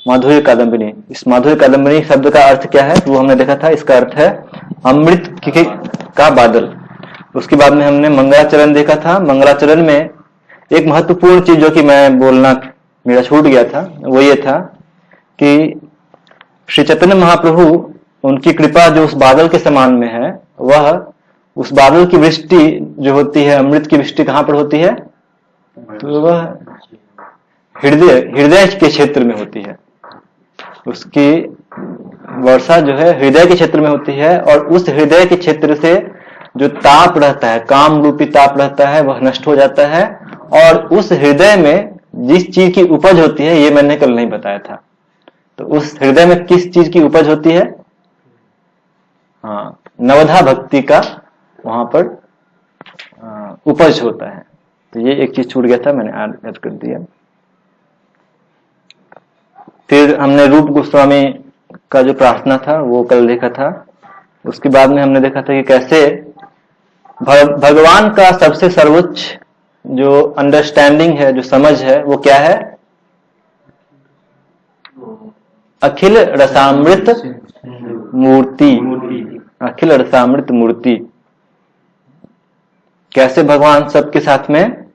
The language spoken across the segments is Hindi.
माधुर्य कादम्बिनी। इस माधुर्य कादम्बिनी शब्द का अर्थ क्या है वो हमने देखा था। इसका अर्थ है अमृत का बादल। उसके बाद में हमने मंगलाचरण देखा था। मंगलाचरण में एक महत्वपूर्ण चीज जो कि मैं बोलना मेरा छूट गया था वो ये था कि श्री चैतन्य महाप्रभु उनकी कृपा जो उस बादल के समान में है, वह उस बादल की वृष्टि जो होती है, अमृत की वृष्टि कहां पर होती है? तो वह हृदय के क्षेत्र में होती है। उसकी वर्षा जो है हृदय के क्षेत्र में होती है, और उस हृदय के क्षेत्र से जो ताप रहता है, काम रूपी ताप रहता है, वह नष्ट हो जाता है। और उस हृदय में जिस चीज की उपज होती है, ये मैंने कल नहीं बताया था। तो उस हृदय में किस चीज की उपज होती है? हाँ, नवधा भक्ति का वहां पर उपज होता है। तो ये एक चीज छूट गया था, मैंने याद कर दिया। फिर हमने रूप गोस्वामी का जो प्रार्थना था वो कल देखा था। उसके बाद में हमने देखा था कि कैसे भगवान का सबसे सर्वोच्च जो अंडरस्टैंडिंग है, जो समझ है, वो क्या है? अखिल रसामृत मूर्ति। अखिल रसामृत मूर्ति। कैसे भगवान सबके साथ में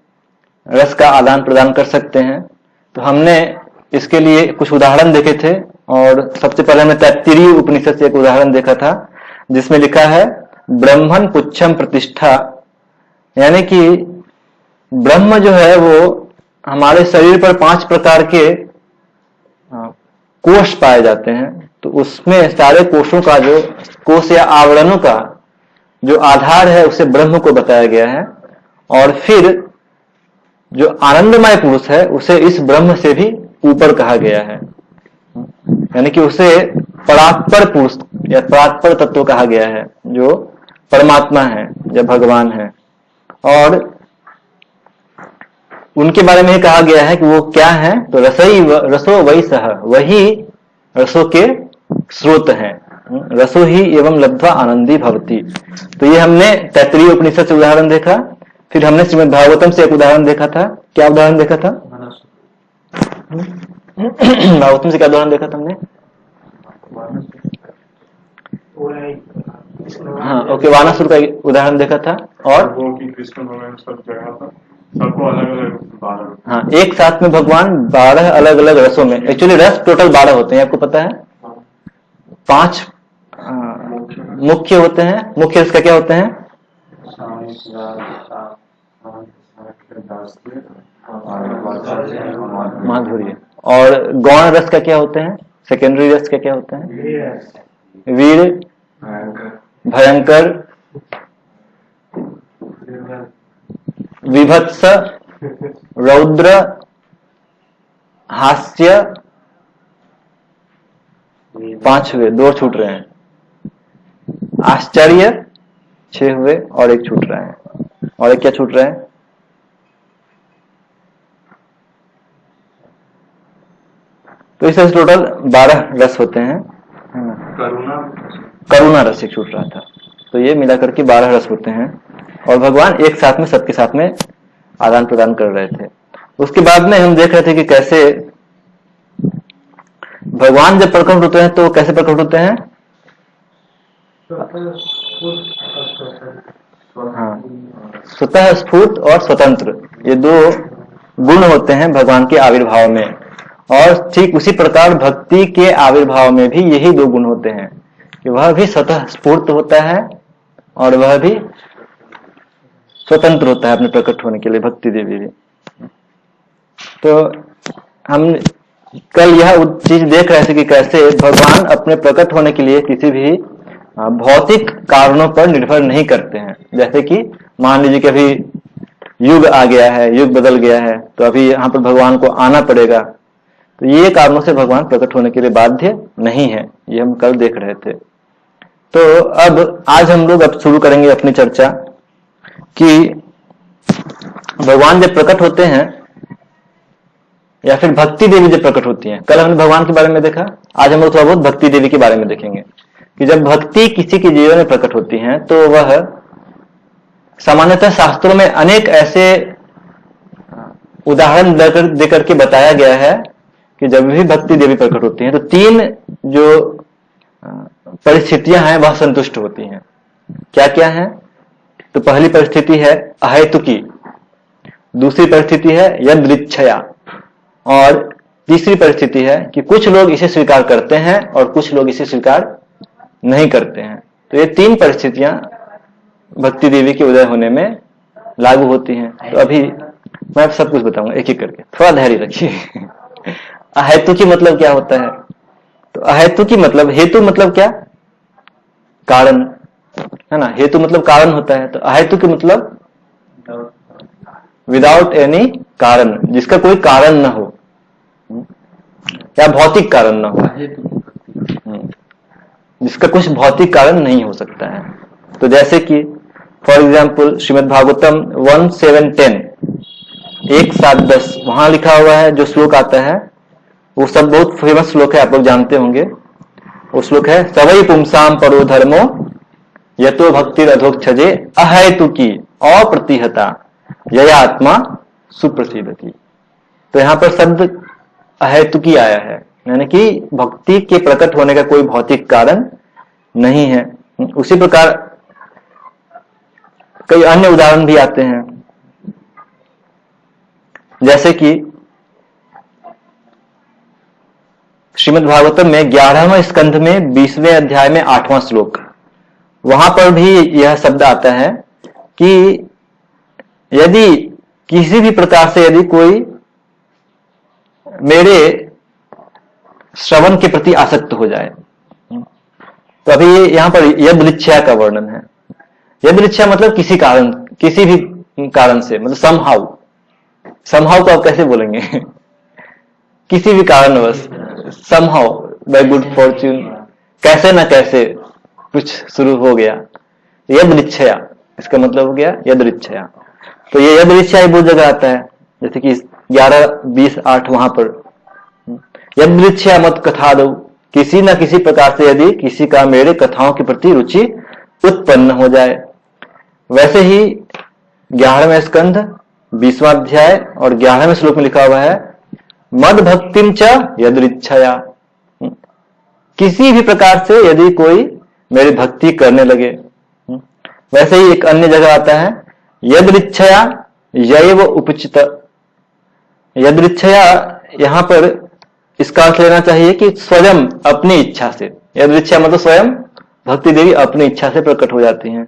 रस का आदान प्रदान कर सकते हैं। तो हमने इसके लिए कुछ उदाहरण देखे थे, और सबसे पहले हमने तैत्तिरीय उपनिषद से एक उदाहरण देखा था जिसमें लिखा है ब्रह्मन पुच्छम प्रतिष्ठा, यानी कि ब्रह्म जो है वो हमारे शरीर पर 5 प्रकार के कोष पाए जाते हैं। तो उसमें सारे कोषों का जो कोष या आवरणों का जो आधार है उसे ब्रह्म को बताया गया है। और फिर जो आनंदमय पुरुष है उसे इस ब्रह्म से भी ऊपर कहा गया है, यानी कि उसे परात्पर पुरुष या परात्पर तत्व कहा गया है, जो परमात्मा है या भगवान है। और उनके बारे में कहा गया है कि वो क्या है? तो रसो वही सह, वही रसों के स्रोत हैं। रसो ही एवं लब्ध्वा आनंदी भवती। तो ये हमने तैत्तिरीय उपनिषद से उदाहरण देखा। फिर हमने श्रीमद् भागवतम से एक उदाहरण देखा था। क्या उदाहरण देखा था? भागवतम से क्या उदाहरण देखा था हमने? हाँ, ओके, वानासुर का उदाहरण देखा था। और कृष्ण भगवान सब जगह पर सबको अलग अलग, हाँ, एक साथ में भगवान 12 अलग अलग रसों में, एक्चुअली रस टोटल 12 होते हैं, आपको पता है। 5 मुख्य होते हैं। मुख्य रस का क्या होते हैं? माधुर्य। और गौण रस का क्या होते हैं? सेकेंडरी रस का क्या होते हैं? वीर, भयंकर, विभत्स, रौद्र, हास्य। 5 हुए, 2 छूट रहे हैं। आश्चर्य 6 हुए और 1 छूट रहा है। और एक क्या छूट रहा है? तो इस टोटल 12 रस होते हैं। करुणा रस एक छूट रहा था। तो ये मिलाकर के 12 रस होते हैं, और भगवान एक साथ में सबके साथ में आदान प्रदान कर रहे थे। उसके बाद में हम देख रहे थे कि कैसे भगवान जब प्रकट होते हैं तो कैसे प्रकट होते हैं? हाँ, स्वतः स्फूर्त और स्वतंत्र, ये 2 गुण होते हैं भगवान के आविर्भाव में। और ठीक उसी प्रकार भक्ति के आविर्भाव में भी यही 2 गुण होते हैं कि वह भी स्वतः स्फूर्त होता है और वह भी स्वतंत्र होता है अपने प्रकट होने के लिए, भक्ति देवी भी। तो हम कल यह चीज देख रहे थे कि कैसे भगवान अपने प्रकट होने के लिए किसी भी भौतिक कारणों पर निर्भर नहीं करते हैं। जैसे कि मान लीजिए कि अभी युग आ गया है, युग बदल गया है, तो अभी यहाँ पर भगवान को आना पड़ेगा। तो ये कारणों से भगवान प्रकट होने के लिए बाध्य नहीं है, ये हम कल देख रहे थे। तो अब आज हम लोग अब शुरू करेंगे अपनी चर्चा कि भगवान जब प्रकट होते हैं या फिर भक्ति देवी जब प्रकट होती हैं। कल हमने भगवान के बारे में देखा, आज हम लोग थोड़ा बहुत भक्ति देवी के बारे में देखेंगे कि जब भक्ति किसी के जीवन में प्रकट होती है तो वह सामान्यतः शास्त्रों में अनेक ऐसे उदाहरण देकर के बताया गया है कि जब भी भक्ति देवी प्रकट होती है तो तीन जो परिस्थितियां हैं वह संतुष्ट होती हैं। क्या क्या है? तो पहली परिस्थिति है अहेतुकी, दूसरी परिस्थिति है यदृच्छया, और तीसरी परिस्थिति है कि कुछ लोग इसे स्वीकार करते हैं और कुछ लोग इसे स्वीकार नहीं करते हैं। तो ये तीन परिस्थितियां भक्ति देवी के उदय होने में लागू होती हैं। तो अभी मैं सब कुछ बताऊंगा एक एक करके, थोड़ा धैर्य रखिए। अहेतुकी मतलब क्या होता है? तो अहेतुकी मतलब, हेतु मतलब क्या? कारण, है ना। हेतु मतलब कारण होता है। तो अहेतुकी मतलब विदाउट एनी कारण, जिसका कोई कारण ना हो या भौतिक कारण ना हो, जिसका कुछ भौतिक कारण नहीं हो सकता है। तो जैसे कि फॉर एग्जाम्पल श्रीमद् भागवतम 1:7-10, 1:7-10 वहां लिखा हुआ है, जो श्लोक आता है वो सब बहुत फेमस श्लोक है, आप लोग जानते होंगे। वो श्लोक है सवै पुंसाम परो धर्मो यतो भक्ति अधोक्षजे अहेतुकी अप्रतिहता यया आत्मा सुप्रसिद्धति। तो यहाँ पर शब्द अहेतुकी आया है, यानी कि भक्ति के प्रकट होने का कोई भौतिक कारण नहीं है। उसी प्रकार कई अन्य उदाहरण भी आते हैं, जैसे कि श्रीमद् भागवतम में 11वें स्कंध में 20वें अध्याय में 8वां श्लोक, वहां पर भी यह शब्द आता है कि यदि किसी भी प्रकार से यदि कोई मेरे श्रवण के प्रति आसक्त हो जाए, तो अभी यहां पर यदृच्छया का वर्णन है। यदृच्छया मतलब किसी कारण, किसी भी कारण से, मतलब समहाउ, समहाउ को आप कैसे बोलेंगे? किसी भी कारणवश, समहाउ बाय गुड फॉर्च्यून, कैसे ना कैसे कुछ शुरू हो गया, यदृच्छया, इसका मतलब हो गया यदृच्छया। तो ये यदृच्छया बहुत जगह आता है, जैसे कि 11:20-8 वहां पर यदृच्छया मत कथा दो, किसी न किसी प्रकार से यदि किसी का मेरे कथाओं के प्रति रुचि उत्पन्न हो जाए। वैसे ही 11वें स्कंध 20वां अध्याय और 11वें श्लोक में लिखा हुआ है मद भक्तिम च यदृच्छया, किसी भी प्रकार से यदि कोई मेरी भक्ति करने लगे। वैसे ही एक अन्य जगह आता है यदृच्छया यैव उपचित। यदृच्छया यहां पर इसका अर्थ लेना चाहिए कि स्वयं अपनी इच्छा से, यदृच्छया मतलब स्वयं भक्ति देवी अपनी इच्छा से प्रकट हो जाती हैं,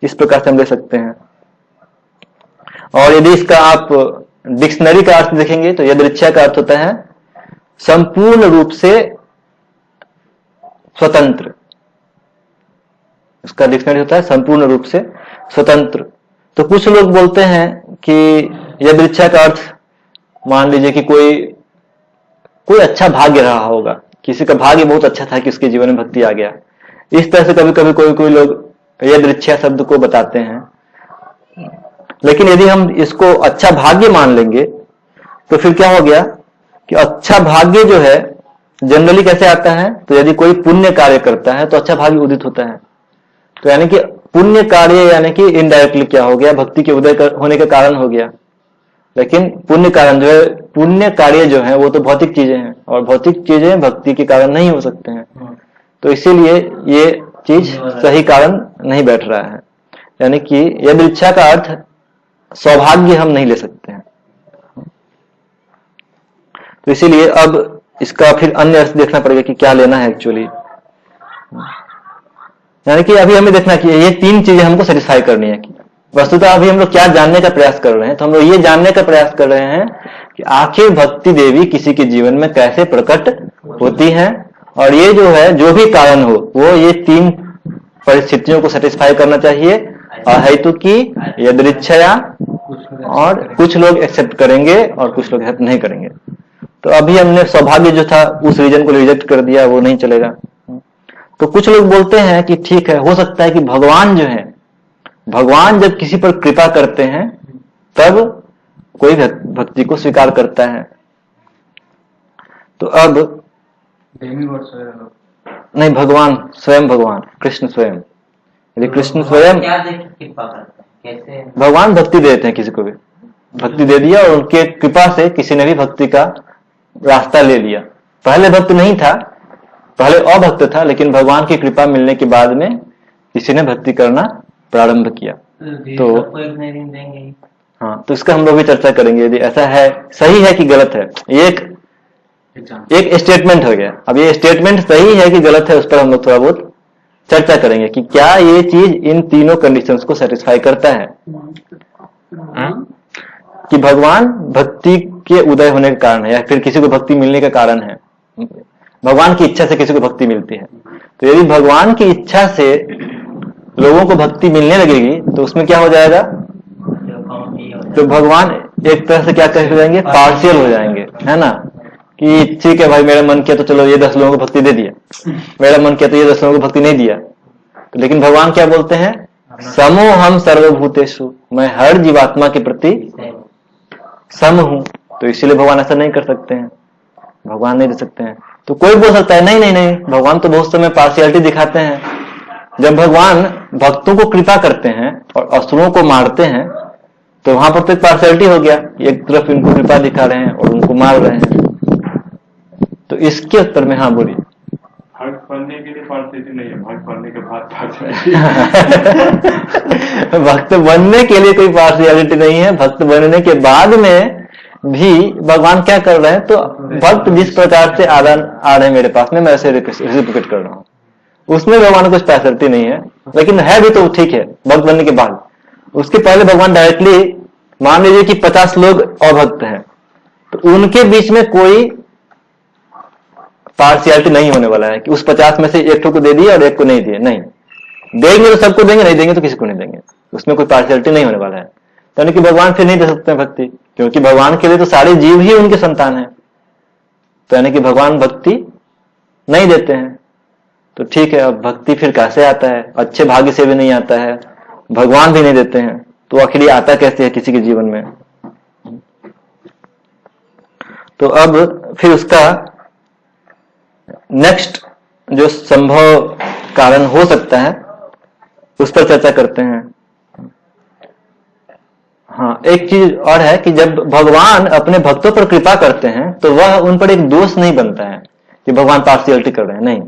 इस प्रकार से हम ले सकते हैं। और यदि इसका आप डिक्शनरी का अर्थ देखेंगे तो यदृच्छया का अर्थ होता है संपूर्ण रूप से स्वतंत्र, इसका डिक्शनरी होता है संपूर्ण रूप से स्वतंत्र। तो कुछ लोग बोलते हैं कि यदृच्छया का अर्थ, मान लीजिए कि कोई अच्छा भाग्य रहा होगा, किसी का भाग्य बहुत अच्छा था कि उसके जीवन में भक्ति आ गया, इस तरह से कभी कभी कोई लोग यदृच्छया शब्द को बताते हैं। लेकिन यदि हम इसको अच्छा भाग्य मान लेंगे तो फिर क्या हो गया कि अच्छा भाग्य जो है जनरली कैसे आता है, तो यदि कोई पुण्य कार्य करता है तो अच्छा भाग्य उदित होता है। तो यानी कि पुण्य कार्य यानी कि इनडायरेक्टली क्या हो गया, भक्ति के उदय होने का कारण हो गया। लेकिन पुण्य कारण जो है, पुण्य कार्य जो है वो तो भौतिक चीजें हैं, और भौतिक चीजें भक्ति के कारण नहीं हो सकते हैं। तो इसीलिए ये चीज सही कारण नहीं बैठ रहा है, यानी कि यदृच्छा का अर्थ सौभाग्य हम नहीं ले सकते हैं। तो इसीलिए अब इसका फिर अन्य अर्थ देखना पड़ेगा कि क्या लेना है एक्चुअली। यानी कि अभी हमें देखना कि ये तीन चीजें हमको सेटिस्फाई करनी है। वस्तुतः अभी हम लोग क्या जानने का प्रयास कर रहे हैं, तो हम लोग ये जानने का प्रयास कर रहे हैं कि आखिर भक्ति देवी किसी के जीवन में कैसे प्रकट होती हैं, और ये जो है जो भी कारण हो वो ये तीन परिस्थितियों को सेटिस्फाई करना चाहिए, अहेतुकी, यदृच्छया, और कुछ लोग एक्सेप्ट करेंगे और कुछ लोग एक्सेप्ट नहीं करेंगे। तो अभी हमने सौभाग्य जो था उस रीजन को रिजेक्ट कर दिया, वो नहीं चलेगा। तो कुछ लोग बोलते हैं कि ठीक है, हो सकता है कि भगवान जो है, भगवान जब किसी पर कृपा करते हैं तब कोई भक्ति को स्वीकार करता है। तो अब नहीं, भगवान स्वयं, भगवान कृष्ण स्वयं, यदि कृष्ण स्वयं भगवान भक्ति देते हैं, किसी को भी भक्ति दे दिया और उनके कृपा से किसी ने भी भक्ति का रास्ता ले लिया। पहले भक्त नहीं था, पहले अभक्त था, लेकिन भगवान की कृपा मिलने के बाद में किसी ने भक्ति करना प्रारंभ किया। तो हाँ, तो इसका हम लोग भी चर्चा करेंगे, यदि ऐसा है, सही है कि गलत है। एक स्टेटमेंट हो गया। अब ये स्टेटमेंट सही है कि गलत है, उस पर हम लोग थोड़ा बहुत चर्चा करेंगे कि क्या ये चीज इन तीनों कंडीशंस को सेटिस्फाई करता है। कि भगवान भक्ति के उदय होने का कारण है, या फिर किसी को भक्ति मिलने का कारण है। भगवान की इच्छा से किसी को भक्ति मिलती है। तो यदि भगवान की इच्छा से लोगों को भक्ति मिलने लगेगी तो उसमें क्या हो जाएगा? तो भगवान एक तरह से क्या कह जाएंगे? पार्शियल हो जाएंगे, है ना? कि ठीक है भाई, मेरा मन किया तो चलो ये 10 लोगों को भक्ति दे दिया, मेरा मन किया तो ये 10 लोगों को भक्ति नहीं दिया। तो लेकिन भगवान क्या बोलते हैं? समो हम सर्वभूतेषु, मैं हर जीवात्मा के प्रति सम हूं। तो इसीलिए भगवान ऐसा नहीं कर सकते हैं, भगवान नहीं दे सकते हैं। तो कोई बोल सकता है नहीं नहीं नहीं, भगवान तो बहुत समय पार्शियलिटी दिखाते हैं। जब भगवान भक्तों को कृपा करते हैं और असुरों को मारते हैं तो वहां पर तो एक पार्शियलिटी हो गया, एक तरफ इनको कृपा दिखा रहे हैं और उनको मार रहे हैं। तो इसके उत्तर में हाँ बोलिए। भक्त बनने के लिए पार्शियलिटी नहीं है, भक्त बनने के बाद भक्त बनने के लिए कोई पार्शियलिटी नहीं है। भक्त बनने के बाद में भी भगवान क्या कर रहे हैं? तो भक्त जिस प्रकार से आ रहे हैं मेरे पास में, मैं ऐसे रिसिप्रोकेट कर रहा हूँ, उसमें भगवान को कुछ पार्शियलिटी नहीं है। लेकिन है भी तो ठीक है भक्त बनने के बाद। उसके पहले भगवान डायरेक्टली, मान लीजिए कि 50 लोग अभक्त हैं, तो उनके बीच में कोई पार्शियलिटी नहीं होने वाला है कि उस 50 में से एक को दे दिए और एक को नहीं दिए। नहीं, देंगे तो सबको देंगे, नहीं देंगे तो किसी को नहीं देंगे। उसमें कोई पार्शियलिटी नहीं होने वाला है। तो यानी कि भगवान फिर नहीं दे सकते हैं भक्ति, क्योंकि भगवान के लिए तो सारे जीव ही उनके संतान है। तो यानी कि भगवान भक्ति नहीं देते हैं। तो ठीक है, अब भक्ति फिर कैसे आता है? अच्छे भाग्य से भी नहीं आता है, भगवान भी नहीं देते हैं, तो आखिर ये आता कैसे है किसी के जीवन में? तो अब फिर उसका नेक्स्ट जो संभव कारण हो सकता है उस पर चर्चा करते हैं। हाँ, एक चीज और है कि जब भगवान अपने भक्तों पर कृपा करते हैं तो वह उन पर एक दोष नहीं बनता है कि भगवान पार्शियलिटी कर रहे हैं। नहीं,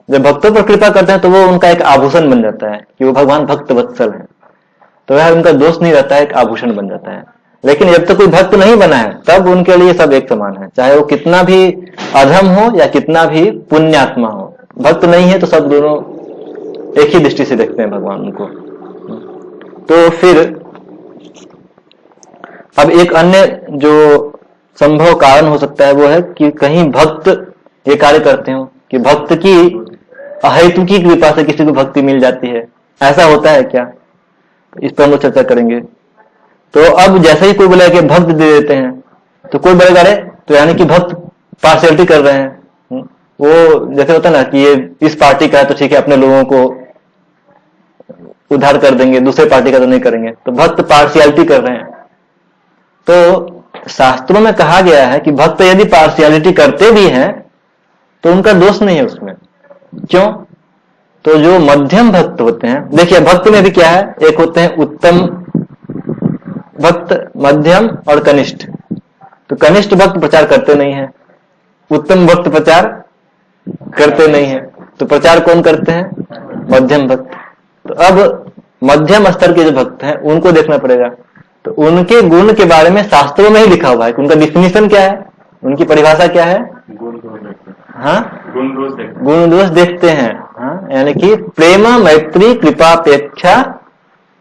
जब भक्तों पर कृपा करते हैं तो वो उनका एक आभूषण बन जाता है कि वो भगवान भक्त वत्सल है। तो वह उनका दोष नहीं रहता है, एक आभूषण बन जाता है। लेकिन जब तक कोई भक्त नहीं बना है तब उनके लिए सब एक समान है, चाहे वो कितना भी अधम हो या कितना भी पुण्यात्मा हो। भक्त नहीं है तो सब दोनों एक ही दृष्टि से देखते हैं भगवान उनको। तो फिर अब एक अन्य जो संभव कारण हो सकता है वो है कि कहीं भक्त ये कार्य करते हो कि भक्त की अहेतु की कृपा से किसी को भक्ति मिल जाती है। ऐसा होता है क्या? इस पर हम लोग चर्चा करेंगे। तो अब जैसे ही कोई बोला कि भक्त दे देते हैं तो कोई बोलेगा अरे तो यानी कि भक्त पार्शियलिटी कर रहे हैं। वो जैसे होता है ना कि ये इस पार्टी का है तो ठीक है, अपने लोगों को उद्धार कर देंगे, दूसरे पार्टी का तो नहीं करेंगे, तो भक्त पार्शियलिटी कर रहे हैं। तो शास्त्रों में कहा गया है कि भक्त यदि पार्शियलिटी करते भी हैं तो उनका दोष नहीं है उसमें। क्यों? तो जो मध्यम भक्त होते हैं, देखिए भक्त में भी क्या है, एक होते हैं उत्तम भक्त, मध्यम और कनिष्ठ। तो कनिष्ठ भक्त प्रचार करते नहीं है, उत्तम भक्त प्रचार करते नहीं है। तो प्रचार कौन करते हैं? मध्यम भक्त। तो अब मध्यम स्तर के जो भक्त हैं उनको देखना पड़ेगा। तो उनके गुण के बारे में शास्त्रों में ही लिखा हुआ है कि उनका डिफिनीशन क्या है, उनकी परिभाषा क्या है? हाँ, गुण दोष देखते हैं। हाँ, यानी कि प्रेम मैत्री कृपापेक्षा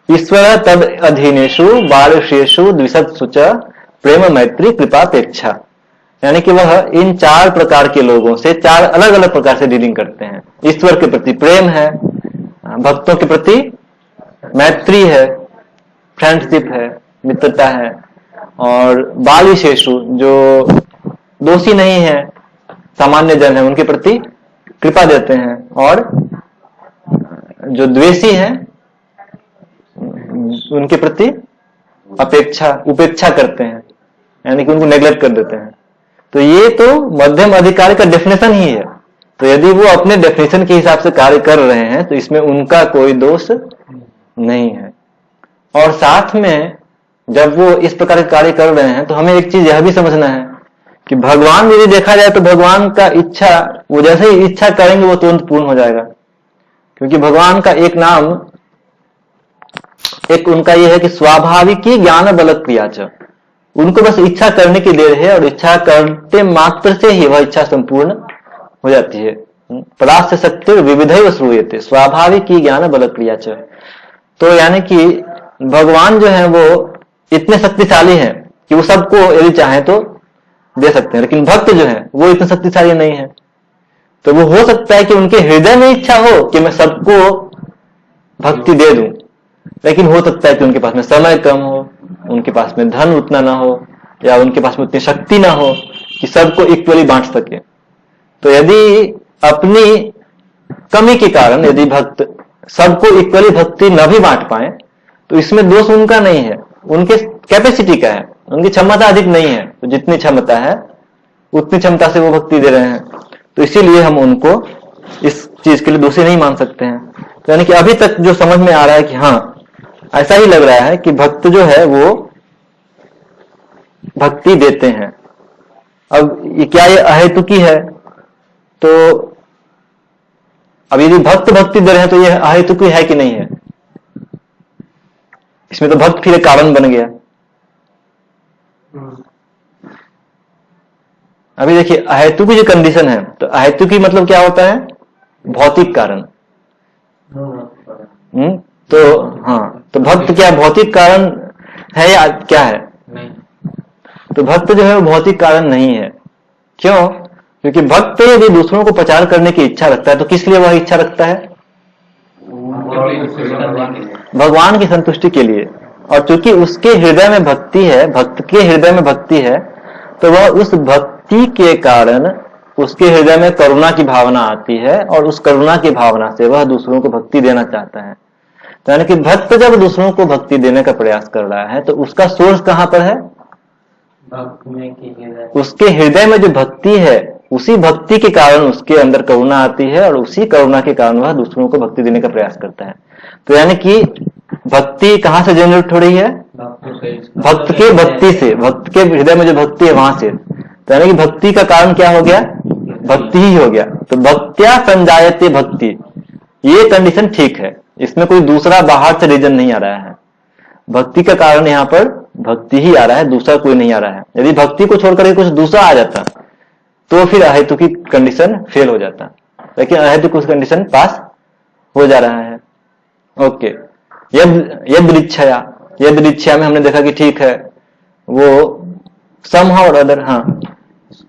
ईश्वर तद अधीनेषु बालशेषु द्विशत्सु च प्रेम मैत्री कृपापेक्षा। यानी कि वह इन 4 प्रकार के लोगों से 4 अलग अलग प्रकार से डीलिंग करते हैं। ईश्वर के प्रति प्रेम है, भक्तों के प्रति मैत्री है, फ्रेंडशिप है, मित्रता है, और बालशेषु जो दोषी नहीं है, सामान्य जन है, उनके प्रति कृपा देते हैं, और जो द्वेषी है उनके प्रति उपेक्षा करते हैं, यानी कि उनको नेग्लेक्ट कर देते हैं। तो ये तो मध्यम अधिकारी का डेफिनेशन ही है। तो यदि वो अपने डेफिनेशन के हिसाब से कार्य कर रहे हैं तो इसमें उनका कोई दोष नहीं है। और साथ में जब वो इस प्रकार के कार्य कर रहे हैं तो हमें एक चीज यह भी समझना है कि भगवान यदि देखा जाए तो भगवान का इच्छा, वो जैसे ही इच्छा करेंगे वो तुरंत पूर्ण हो जाएगा। क्योंकि भगवान का एक नाम, एक उनका यह है कि स्वाभाविकी ज्ञान बल क्रियाच, उनको बस इच्छा करने की देर है और इच्छा करते मात्र से ही वह इच्छा संपूर्ण हो जाती है। परास्य शक्ति विविधैव श्रूयते स्वाभाविकी ज्ञान बल क्रियाच। तो यानी कि भगवान जो है वो इतने शक्तिशाली हैं कि वो सबको यदि चाहे तो दे सकते हैं, लेकिन भक्त जो है वो इतने शक्तिशाली नहीं है। तो वो हो सकता है कि उनके हृदय में इच्छा हो कि मैं सबको भक्ति दे दूं, लेकिन हो सकता है कि उनके पास में समय कम हो, उनके पास में धन उतना ना हो, या उनके पास में उतनी शक्ति ना हो कि सबको इक्वली बांट सके। तो यदि अपनी कमी के कारण यदि भक्त सबको इक्वली भक्ति न भी बांट पाए तो इसमें दोष उनका नहीं है, उनके कैपेसिटी का है, उनकी क्षमता अधिक नहीं है। तो जितनी क्षमता है उतनी क्षमता से वो भक्ति दे रहे हैं, तो इसीलिए हम उनको इस चीज के लिए दोषी नहीं मान सकते हैं। तो यानी कि अभी तक जो समझ में आ रहा है कि हाँ ऐसा ही लग रहा है कि भक्त जो है वो भक्ति देते हैं। अब ये क्या ये अहेतुकी है? तो अब यदि भक्त भक्ति दे रहे हैं तो ये अहेतुकी है कि नहीं है? इसमें तो भक्त फिर एक कारण बन गया। अभी देखिए अहेतुकी जो कंडीशन है, तो अहेतुकी मतलब क्या होता है? भौतिक कारण। तो हाँ, तो भक्त क्या भौतिक कारण है या क्या है? नहीं। तो भक्त जो है वो भौतिक कारण नहीं है। क्यों? क्योंकि भक्त यदि दूसरों को प्रचार करने की इच्छा रखता है तो किस लिए वह इच्छा रखता है? भगवान की संतुष्टि के लिए। और चूंकि उसके हृदय में भक्ति है, भक्त के हृदय में भक्ति है, तो वह उस भक्ति के कारण उसके हृदय में करुणा की भावना आती है और उस करुणा की भावना से वह दूसरों को भक्ति देना चाहता है। तो यानी कि भक्त जब दूसरों को भक्ति देने का प्रयास कर रहा है तो उसका सोर्स कहां पर है? उसके हृदय में जो भक्ति है, उसी भक्ति के कारण उसके अंदर करुणा आती है और उसी करुणा के कारण वह दूसरों को भक्ति देने का प्रयास करता है। तो यानी कि भक्ति कहां से जनरेट हो रही है? भक्त के भक्ति से, भक्त के हृदय में जो भक्ति है वहां से। तो यानी कि भक्ति का कारण क्या हो गया? भक्ति ही हो गया। तो भक्त्या संजायते भक्ति, ये कंडीशन ठीक है, इसमें कोई दूसरा बाहर से रीजन नहीं आ रहा है। भक्ति का कारण यहाँ पर भक्ति ही आ रहा है, दूसरा कोई नहीं आ रहा है। यदि भक्ति को छोड़कर कुछ दूसरा आ जाता तो फिर अहेतुकी कंडीशन फेल हो जाता, लेकिन अहेतुक कंडीशन पास हो जा रहा है। ओके, यद इच्छा में हमने देखा कि ठीक है वो somehow or other, हाँ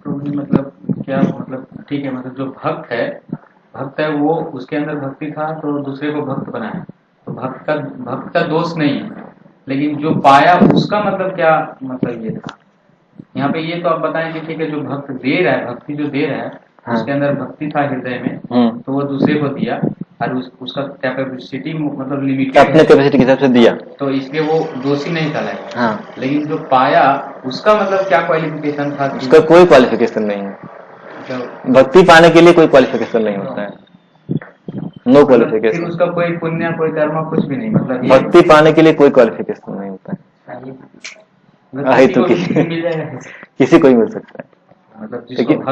मतलब क्या मतलब ठीक है, मतलब जो भक्त है वो उसके अंदर भक्ति था तो दूसरे को भक्त बनाया, तो भक्त का दोष नहीं है, लेकिन जो पाया उसका मतलब क्या मतलब ये था यहाँ पे। ये तो आप बताएं कि ठीक है जो भक्त दे रहा है, भक्ति जो दे रहा है, हाँ, उसके अंदर भक्ति था हृदय में, तो वो दूसरे को दिया और उसका कैपेसिटी मतलब लिमिटेड, अपने कैपेसिटी के हिसाब से दिया, तो इसलिए वो दोषी नहीं कहलाएगा। हाँ। लेकिन जो पाया उसका मतलब क्या क्वालिफिकेशन था? उसका कोई क्वालिफिकेशन नहीं है। भक्ति पाने के लिए कोई क्वालिफिकेशन नहीं होता है, नो क्वालिफिकेशन। उसका कोई पुण्य कोई कर्म कुछ भी नहीं, मतलब भक्ति पाने के लिए कोई क्वालिफिकेशन नहीं होता है। तो किसी को ही मिल सकता है, मतलब लेकिन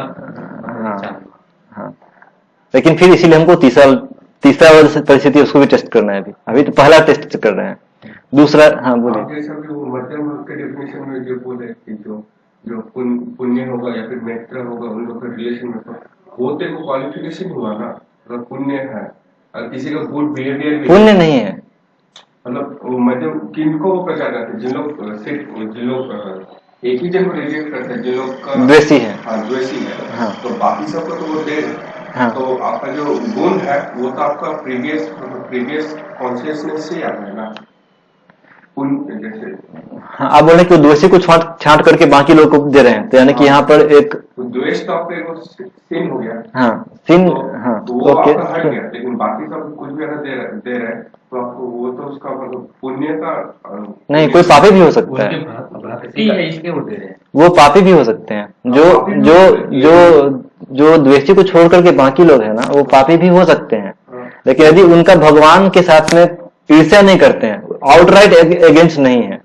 हाँ, लेकिन फिर इसीलिए हमको तीसरा परिस्थिति उसको भी टेस्ट करना है। अभी तो पहला टेस्ट कर रहे हैं, दूसरा। हाँ बोलिए। मध्यम भक्त के डेफिनेशन में जो बोले कि जो पुण्य होगा या फिर मैत्र होगा उन लोग के रिलेशन में होते को क्वालिफिकेशन हुआ ना, अगर पुण्य है और किसी का गुड बिहेवियर पुण्य नहीं है, मतलब मध्यम किनको वो प्रचार करते हैं? जिन लोग एक ही जन को रिजेक्ट करते हैं, जिन लोग का द्वेषी है, हाँ द्वेषी है, हाँ, तो बाकी सबको तो वो दे, हाँ, तो आपका जो गुण है वो तो आपका प्रीवियस कॉन्शियसनेस से आता है ना। जैसे हाँ, आप बोले कि द्वेषी को छांट करके बाकी लोग को दे रहे हैं, तो यानी कि यहाँ पर एक द्वेष तो आपका सिन हो गया, हाँ सिन, हाँ तो वो आपका हट गया, लेकिन बाकी सब कुछ भी अगर दे रहे हैं तो आपको वो तो उसका मतलब पुण्य का नहीं, कोई पापी भी हो सकता है, इसलिए वो दे रहे हैं, वो पापी भी हो सकते हैं। जो द्वेषी को छोड़ करके बाकी लोग हैं ना, वो पापी भी हो सकते हैं, लेकिन यदि उनका भगवान के साथ में ईर्ष्या नहीं करते हैं, आउटराइट अगेंस्ट नहीं है,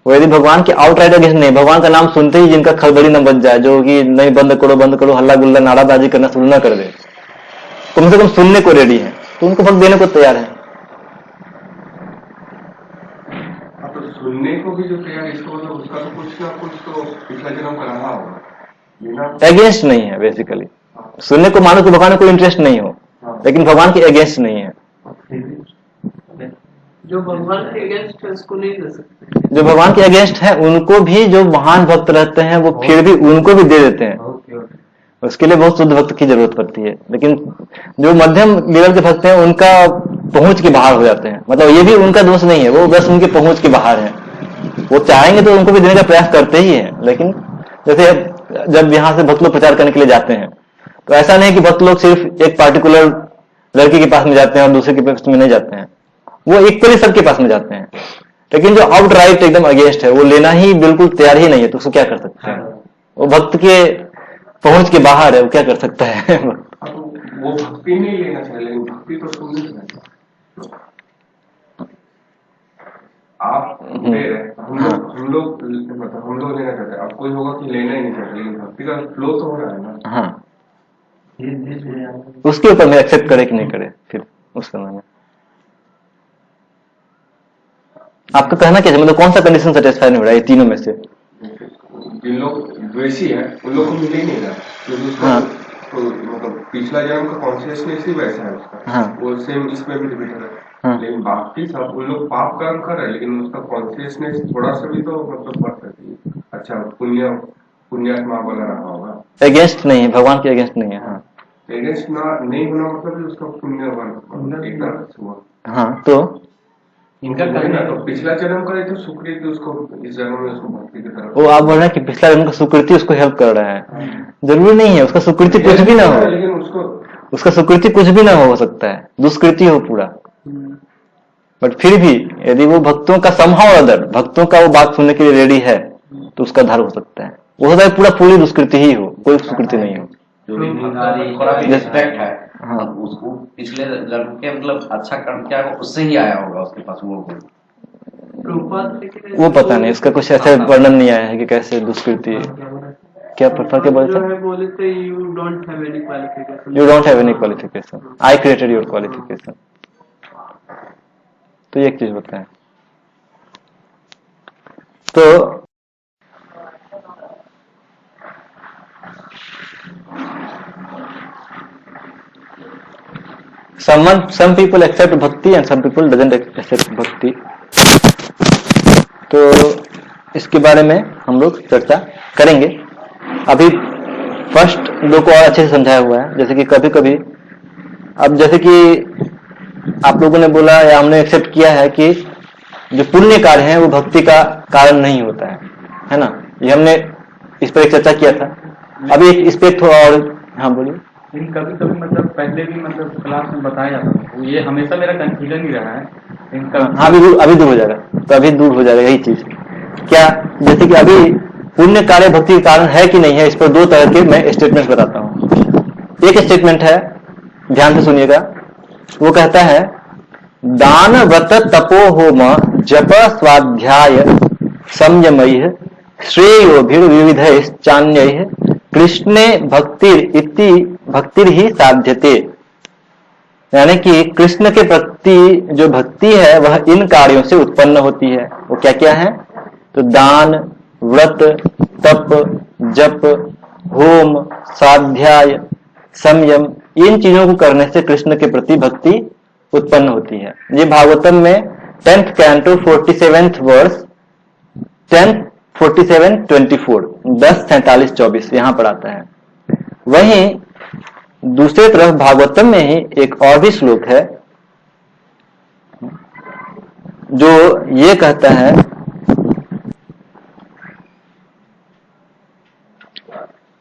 वो यदि भगवान के आउटराइट अगेंस्ट नहीं, भगवान का नाम सुनते ही जिनका खलबली न बच जाए, जो कि नहीं बंद करो हल्ला गुल्ला नाराबाजी करना शुरू न कर दे, कम से कम सुनने को रेडी है, तो उनको भक्त देने को तैयार है। तो सुनने को भी जो तैयार है, इसको मतलब उसका तो कुछ ना कुछ तो पिछला जन्म का रहा होगा, अगेंस्ट नहीं है बेसिकली। सुनने को मानो कि भगवान को इंटरेस्ट नहीं हो, लेकिन भगवान के अगेंस्ट नहीं है। जो भगवान के अगेंस्ट है उसको नहीं दे सकते। जो भगवान के अगेंस्ट है उनको भी, जो महान भक्त रहते हैं वो फिर भी उनको भी दे देते हैं। उसके लिए बहुत शुद्ध भक्त की जरूरत पड़ती है। लेकिन जो मध्यम लेवल के भक्त हैं उनका पहुंच के बाहर हो जाते हैं, मतलब ये भी उनका दोष नहीं है, वो बस उनके पहुंच के बाहर है। वो चाहेंगे तो उनको भी देने का प्रयास करते ही है। लेकिन जैसे जब यहाँ से भक्त लोग प्रचार करने के लिए जाते हैं तो ऐसा नहीं कि भक्त लोग सिर्फ एक पार्टिकुलर लड़की के पास में जाते हैं और दूसरे के पास में नहीं जाते हैं, वो इक्वली सबके पास में जाते हैं। लेकिन जो आउटराइट एकदम अगेंस्ट है, वो लेना ही बिल्कुल तैयार ही नहीं है, तो उसको क्या कर सकते हैं? वो भक्त के पहुंच के बाहर है, वो क्या कर सकता है? वो भक्ति नहीं लेना चाहिए, लेकिन भक्ति तो सुननी चाहिए। आप दे रहे, हम लोग लेना चाहते हैं, अब कोई होगा कि लेना ही नहीं चाहते, लेकिन भक्ति का फ्लो तो हो रहा है ना। हाँ, उसके ऊपर में एक्सेप्ट करे कि नहीं करे फिर उस समय में आपका कहना क्या है? मतलब कौन सा कंडीशन सेटिस्फाई नहीं हो रहा है ये तीनों में से? जिन लोग द्वेषी है उन लोग को मिल ही नहीं रहा, क्योंकि उसका तो मतलब पिछला जन्म का कॉन्शियसनेस ही वैसा है उसका, वो सेम इसमें भी रिपीट है। लेकिन बाकी सब उन लोग पाप कर्म कर रहे हैं, लेकिन उसका कॉन्शियसनेस थोड़ा सा भी तो मतलब बढ़ सकती है। अच्छा, पुण्यात्मा वाला रहा होगा, अगेंस्ट नहीं है, भगवान के अगेंस्ट नहीं है। हाँ, अगेंस्ट ना नहीं होना मतलब उसका पुण्य हुआ। हाँ, तो इनका कहना तो पिछला जन्म करे तो सुकृति उसको इस जन्म में उसको भक्ति की तरफ। वो आप बोल रहे हैं कि पिछला जन्म का सुकृति उसको हेल्प कर रहा है। जरूरी नहीं है उसका सुकृति कुछ भी ना हो, लेकिन उसका सुकृति कुछ भी ना हो सकता है, दुष्कृति हो पूरा। बट फिर भी यदि वो भक्तों का समहाउ अदर, भक्तों का वो बात सुनने के लिए रेडी है, तो उसका धार हो सकता है। वो होता है पूरा पूरी दुष्कृति ही हो, कोई सुकृति नहीं हो। रिस्पेक्ट है, हाँ, उसको पिछले जन्म के मतलब अच्छा कर्म किया होगा, उससे ही आया होगा उसके पास वो गुण। वो पता नहीं, उसका कुछ ऐसा वर्णन नहीं आया है कि कैसे दुष्कृति क्या प्रफर के बोले थे, you don't have any qualification, you don't have any qualification, I created your qualification. तो ये एक चीज बताएं। तो some people accept bhakti and some people doesn't accept bhakti। तो इसके बारे में हम लोग चर्चा करेंगे। अभी फर्स्ट दो को और अच्छे से समझाया हुआ है। जैसे कि कभी कभी अब जैसे कि आप लोगों ने बोला या हमने एक्सेप्ट किया है कि जो पुण्य कार्य है वो भक्ति का कारण नहीं होता है ना? ये हमने इस पर एक चर्चा किया था। अभी एक इस पर थोड़ा और, हाँ बोलिए। लेकिन कभी कभी मतलब पहले भी मतलब क्लास में बताया जाता है, ये हमेशा मेरा कंफ्यूजन ही रहा है। हाँ, अभी दूर हो जाएगा, तो अभी दूर हो जाएगा यही चीज। क्या, जैसे कि अभी पुण्य कार्य भक्ति के कारण है कि नहीं है, इस पर दो तरह के मैं स्टेटमेंट बताता हूँ। एक स्टेटमेंट है, ध्यान से सुनिएगा, वो कहता है दान व्रत तपो होम जप स्वाध्याय संयमैः श्रेयोभिर्विविधैश्चान्यैः कृष्णे भक्तिर् ही साध्यते। यानी कि कृष्ण के प्रति जो भक्ति है वह इन कार्यों से उत्पन्न होती है। वो क्या क्या है? तो दान, व्रत, तप, जप, होम, स्वाध्याय, संयम, इन चीजों को करने से कृष्ण के प्रति भक्ति उत्पन्न होती है। ये भागवतम में 10th कैंटो 47th वर्स 10:47-24 10:47-24 यहाँ पर आता है। वहीं दूसरी तरफ भागवतम में ही एक और भी श्लोक है जो ये कहता है,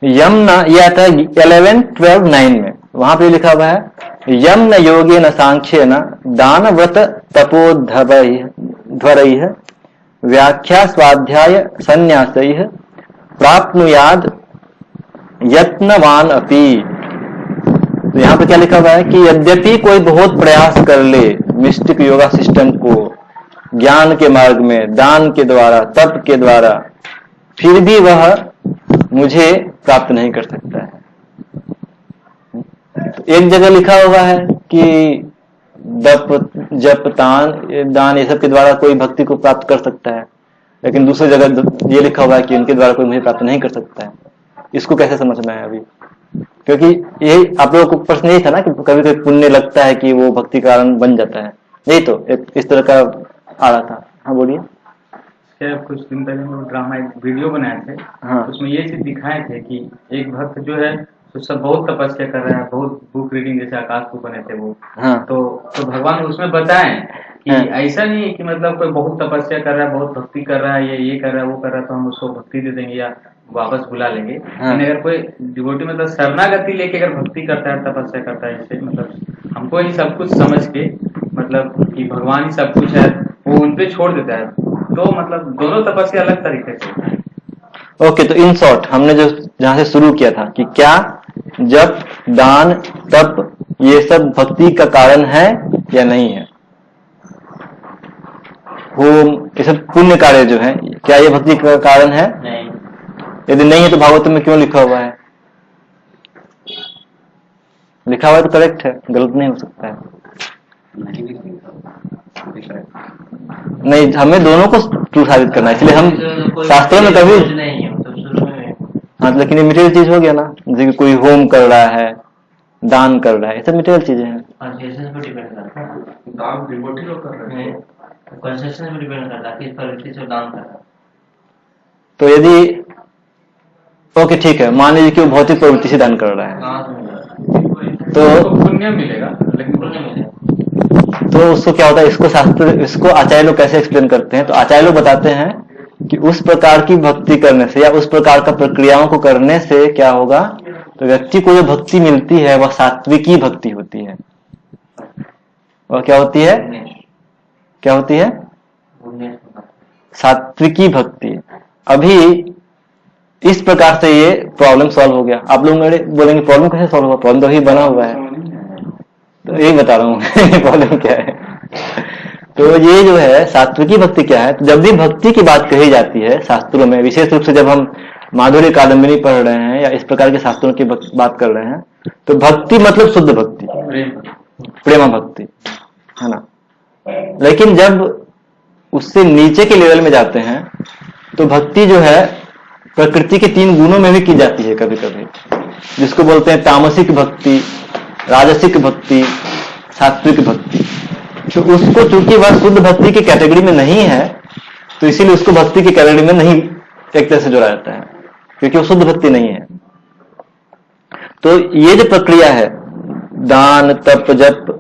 यमना, ये आता है 11:12-9 में, वहां पे लिखा हुआ है यम न योगे न सांख्ये न दान व्रत तपोध्वरैः व्याख्या स्वाध्याय संन्यासैः प्राप्नुयाद यत्नवान अपि। तो यहाँ पे क्या लिखा हुआ है कि यद्यपि कोई बहुत प्रयास कर ले मिस्टिक योगा सिस्टम को ज्ञान के मार्ग में, दान के द्वारा, तप के द्वारा, फिर भी वह मुझे प्राप्त नहीं कर सकता है। तो एक जगह लिखा हुआ है कि दप, जप, दान ये सब के द्वारा कोई भक्ति को प्राप्त कर सकता है, लेकिन दूसरी जगह ये लिखा हुआ है कि इनके द्वारा कोई मुझे प्राप्त नहीं कर सकता है। इसको कैसे समझना है अभी? क्योंकि यही आप लोगों को प्रश्न यही था ना कि कभी कभी पुण्य लगता है कि वो भक्ति कारण बन जाता है, यही तो एक इस तरह का आ रहा था। हाँ बोलिए। कुछ दिन पहले हम लोग ड्रामा एक वीडियो बनाए थे। हाँ। उसमें ये चीज दिखाए थे कि एक भक्त जो है तो सब बहुत तपस्या कर रहा है, बहुत बुक रीडिंग जैसे आकाश को बने थे वो। हाँ। तो भगवान उसमें बताएं कि हाँ। ऐसा नहीं है कि मतलब कोई बहुत तपस्या कर रहा है, बहुत भक्ति कर रहा है, ये कर रहा है, वो कर रहा है, तो हम उसको भक्ति दे देंगे या वापस बुला लेंगे। हाँ। लेकिन अगर कोई डिवोटी मतलब शरणागति लेके अगर भक्ति करता है, तपस्या करता है, इससे मतलब हमको ही सब कुछ समझ के मतलब कि भगवान ही सब कुछ है, वो उन पे छोड़ देता है, तो मतलब दोनों तपस्या अलग तरीके से होता है। ओके, तो इन शॉर्ट हमने जो जहां से शुरू किया था कि क्या जप, दान, तप ये सब भक्ति का कारण है या नहीं है? होम ये सब पुण्य कार्य जो है, क्या ये भक्ति का कारण है? नहीं। यदि नहीं है तो भागवत में क्यों लिखा हुआ है? लिखा हुआ है तो करेक्ट है, गलत नहीं हो सकता है। नहीं, हमें दोनों को ट्रू साबित करना है, इसलिए हम शास्त्रों में कभी नहीं है मतलब शुरू में। हाँ, लेकिन ये मटेरियल चीज हो गया ना, जैसे कि कोई होम कर रहा है, दान कर रहा है, ये सब मटेरियल चीजें हैं। कॉन्शियसनेस पर डिपेंड करता है। दान डिवोटी लोग कर रहे हैं। कॉन्शियसनेस पर डिपेंड करता है किस प्रवृत्ति से दान कर रहा है। तो यदि ओके ठीक है, मान लीजिए कि वो भौतिक प्रवृत्ति से दान कर रहा है, तो उसको पुण्य मिलेगा, लेकिन पुण्य मिलेगा। तो उसको क्या होता है, इसको आचार्य लोग कैसे एक्सप्लेन करते हैं? तो आचार्य लोग बताते हैं कि उस प्रकार की भक्ति करने से या उस प्रकार का प्रक्रियाओं को करने से क्या होगा, तो व्यक्ति को जो भक्ति मिलती है वह सात्विकी भक्ति होती है। वह क्या होती है? क्या होती है? सात्विकी भक्ति। अभी इस प्रकार से ये प्रॉब्लम सॉल्व हो गया। आप लोग मेरे बोलेंगे प्रॉब्लम कैसे सॉल्व हुआ? प्रॉब्लम तो ही बना हुआ है, तो यही बता रहा हूँ प्रॉब्लम क्या है। तो ये जो है सात्विकी भक्ति क्या है, तो जब भी भक्ति की बात कही जाती है शास्त्रों में, विशेष रूप से जब हम माधुर्य कादम्बिनी पढ़ रहे हैं या इस प्रकार के शास्त्रों की बात कर रहे हैं, तो भक्ति मतलब शुद्ध भक्ति, प्रेमा भक्ति है ना। लेकिन जब उससे नीचे के लेवल में जाते हैं तो भक्ति जो है प्रकृति के 3 गुणों में भी की जाती है कभी कभी, जिसको बोलते हैं तामसिक भक्ति, राजसिक भक्ति, सात्विक भक्ति। तो उसको चूंकि वह शुद्ध भक्ति की कैटेगरी में नहीं है, तो इसीलिए उसको भक्ति की कैटेगरी में नहीं एक तरह से जोड़ा जाता है, क्योंकि वो शुद्ध भक्ति नहीं है। तो ये जो प्रक्रिया है, दान, तप, जप,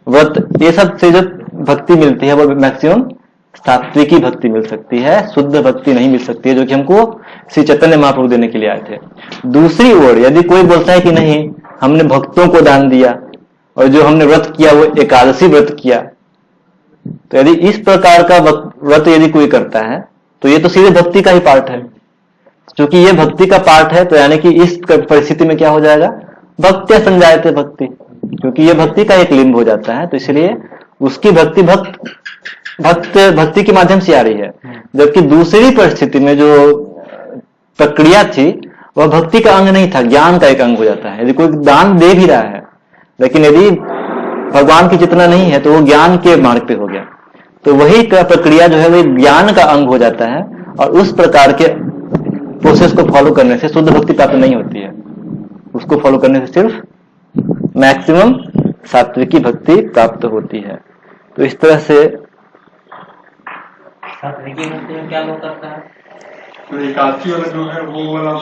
व्रत, ये सब से जो भक्ति मिलती है वो मैक्सिमम सात्विकी भक्ति मिल सकती है, शुद्ध भक्ति नहीं मिल सकती है, जो कि हमको श्री चैतन्य महाप्रभु देने के लिए आए थे। दूसरी ओर यदि कोई बोलता है कि नहीं, हमने भक्तों को दान दिया और जो हमने व्रत किया वो एकादशी व्रत किया, तो यदि इस प्रकार का व्रत यदि कोई करता है तो ये तो सीधे भक्ति का ही पार्ट है। क्योंकि ये भक्ति का पार्ट है, तो यानी कि इस परिस्थिति में क्या हो जाएगा, भक्त्या संजायते भक्ति, क्योंकि ये भक्ति का एक लिंब हो जाता है, तो इसलिए उसकी भक्ति भक्ति के माध्यम से आ रही है। जबकि दूसरी परिस्थिति में जो प्रक्रिया थी वह भक्ति का अंग नहीं था, ज्ञान का एक अंग हो जाता है। यदि कोई दान दे भी रहा है, लेकिन यदि भगवान की चितना नहीं है तो वो ज्ञान के मार्ग पे हो गया, तो वही प्रक्रिया जो है वो ज्ञान का अंग हो जाता है, और उस प्रकार के प्रोसेस को फॉलो करने से शुद्ध भक्ति प्राप्त नहीं होती है। उसको फॉलो करने से सिर्फ मैक्सिमम सात्विकी भक्ति प्राप्त होती है। तो इस तरह से सात्विकी भक्ति में क्या लोग करता है? तो एकादशी वाला जो है वो वाला